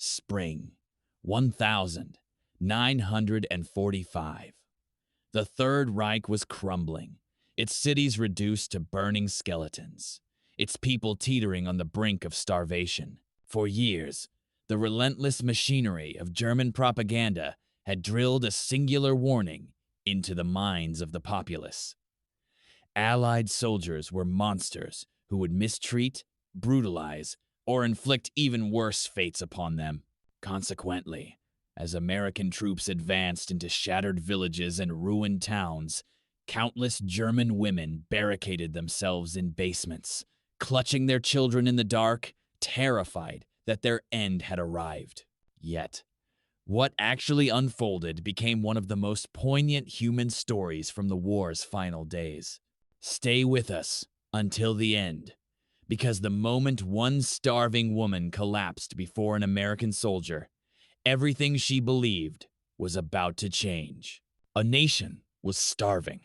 Spring 1945. The Third Reich was crumbling, its cities reduced to burning skeletons, its people teetering on the brink of starvation. For years, the relentless machinery of German propaganda had drilled a singular warning into the minds of the populace. Allied soldiers were monsters who would mistreat, brutalize, or inflict even worse fates upon them. Consequently, as American troops advanced into shattered villages and ruined towns, countless German women barricaded themselves in basements, clutching their children in the dark, terrified that their end had arrived. Yet, what actually unfolded became one of the most poignant human stories from the war's final days. Stay with us until the end, because the moment one starving woman collapsed before an American soldier, everything she believed was about to change. A nation was starving.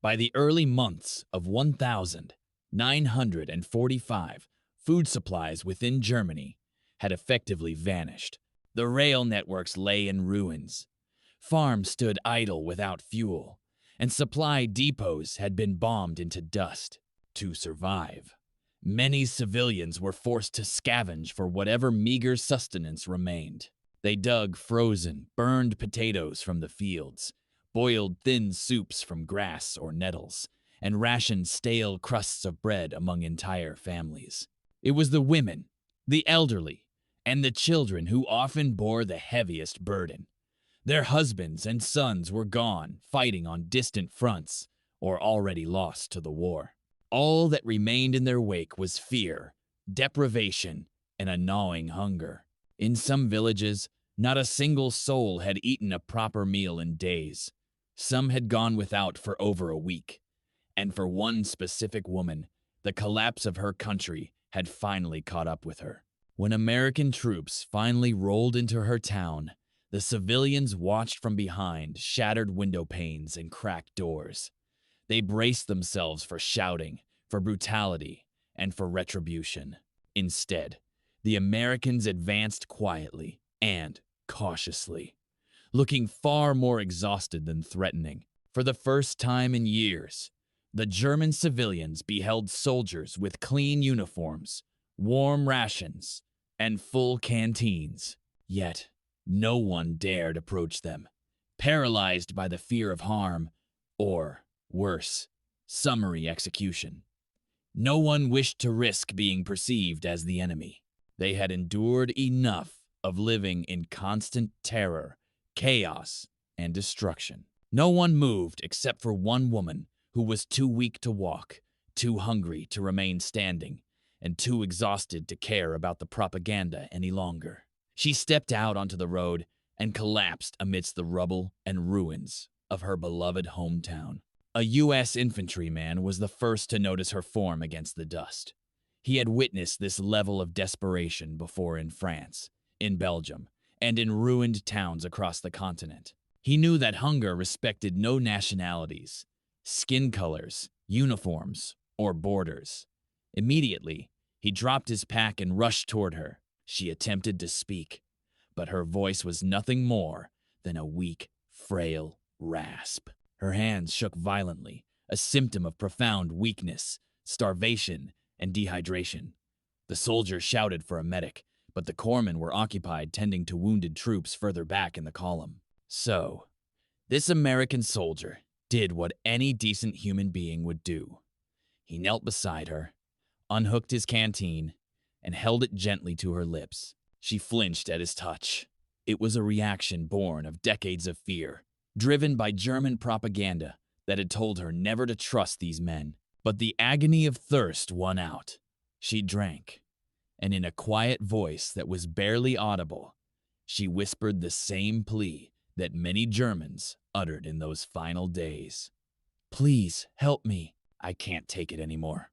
By the early months of 1945, food supplies within Germany had effectively vanished. The rail networks lay in ruins. Farms stood idle without fuel, and supply depots had been bombed into dust. To survive, many civilians were forced to scavenge for whatever meager sustenance remained. They dug frozen, burned potatoes from the fields, boiled thin soups from grass or nettles, and rationed stale crusts of bread among entire families. It was the women, the elderly, and the children who often bore the heaviest burden. Their husbands and sons were gone, fighting on distant fronts, or already lost to the war. All that remained in their wake was fear, deprivation, and a gnawing hunger. In some villages, not a single soul had eaten a proper meal in days. Some had gone without for over a week. And for one specific woman, the collapse of her country had finally caught up with her. When American troops finally rolled into her town, the civilians watched from behind shattered window panes and cracked doors. They braced themselves for shouting, for brutality, and for retribution. Instead, the Americans advanced quietly and cautiously, looking far more exhausted than threatening. For the first time in years, the German civilians beheld soldiers with clean uniforms, warm rations, and full canteens. Yet, no one dared approach them, paralyzed by the fear of harm, or, worse, summary execution. No one wished to risk being perceived as the enemy. They had endured enough of living in constant terror, chaos, and destruction. No one moved except for one woman who was too weak to walk, too hungry to remain standing, and too exhausted to care about the propaganda any longer. She stepped out onto the road and collapsed amidst the rubble and ruins of her beloved hometown. A U.S. infantryman was the first to notice her form against the dust. He had witnessed this level of desperation before in France, in Belgium, and in ruined towns across the continent. He knew that hunger respected no nationalities, skin colors, uniforms, or borders. Immediately, he dropped his pack and rushed toward her. She attempted to speak, but her voice was nothing more than a weak, frail rasp. Her hands shook violently, a symptom of profound weakness, starvation, and dehydration. The soldier shouted for a medic, but the corpsmen were occupied tending to wounded troops further back in the column. So, this American soldier did what any decent human being would do. He knelt beside her, unhooked his canteen, and held it gently to her lips. She flinched at his touch. It was a reaction born of decades of fear, driven by German propaganda that had told her never to trust these men. But the agony of thirst won out. She drank, and in a quiet voice that was barely audible, she whispered the same plea that many Germans uttered in those final days. "Please, help me. I can't take it anymore."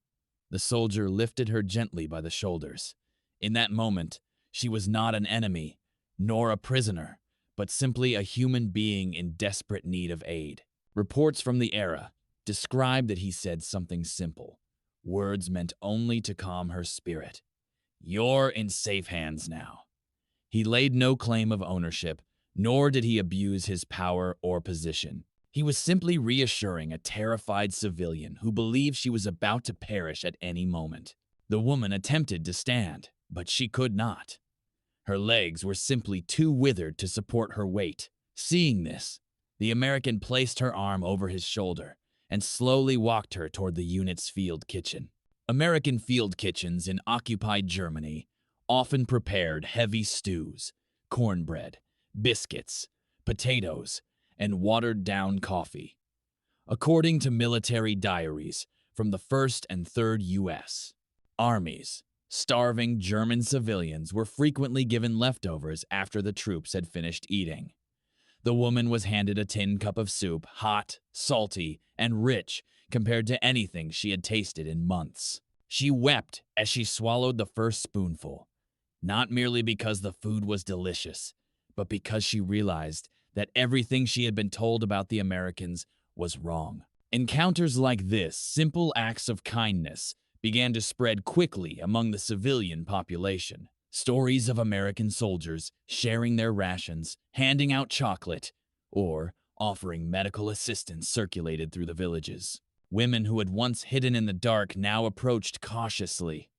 The soldier lifted her gently by the shoulders. In that moment, she was not an enemy, nor a prisoner, but simply a human being in desperate need of aid. Reports from the era describe that he said something simple, words meant only to calm her spirit. "You're in safe hands now." He laid no claim of ownership, nor did he abuse his power or position. He was simply reassuring a terrified civilian who believed she was about to perish at any moment. The woman attempted to stand, but she could not. Her legs were simply too withered to support her weight. Seeing this, the American placed her arm over his shoulder and slowly walked her toward the unit's field kitchen. American field kitchens in occupied Germany often prepared heavy stews, cornbread, biscuits, potatoes, and watered-down coffee. According to military diaries from the 1st and 3rd U.S. armies, starving German civilians were frequently given leftovers after the troops had finished eating. The woman was handed a tin cup of soup, hot, salty, and rich compared to anything she had tasted in months. She wept as she swallowed the first spoonful, not merely because the food was delicious, but because she realized that everything she had been told about the Americans was wrong. Encounters like this, simple acts of kindness, began to spread quickly among the civilian population. Stories of American soldiers sharing their rations, handing out chocolate, or offering medical assistance circulated through the villages. Women who had once hidden in the dark now approached cautiously.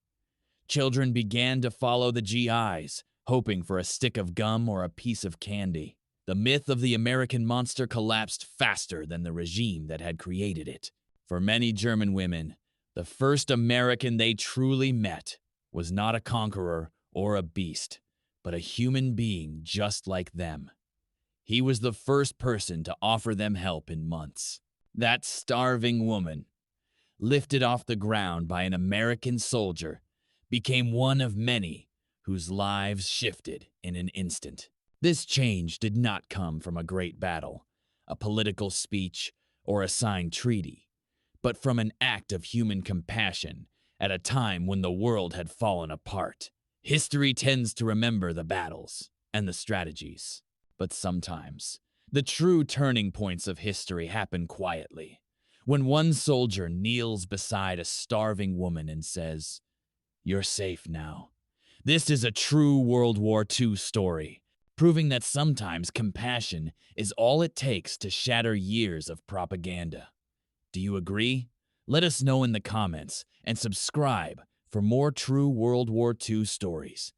Children began to follow the GIs, hoping for a stick of gum or a piece of candy. The myth of the American monster collapsed faster than the regime that had created it. For many German women, the first American they truly met was not a conqueror or a beast, but a human being just like them. He was the first person to offer them help in months. That starving woman, lifted off the ground by an American soldier, became one of many whose lives shifted in an instant. This change did not come from a great battle, a political speech, or a signed treaty, but from an act of human compassion at a time when the world had fallen apart. History tends to remember the battles and the strategies, but sometimes the true turning points of history happen quietly, when one soldier kneels beside a starving woman and says, "You're safe now." This is a true World War II story, proving that sometimes compassion is all it takes to shatter years of propaganda. Do you agree? Let us know in the comments and subscribe for more true World War II stories.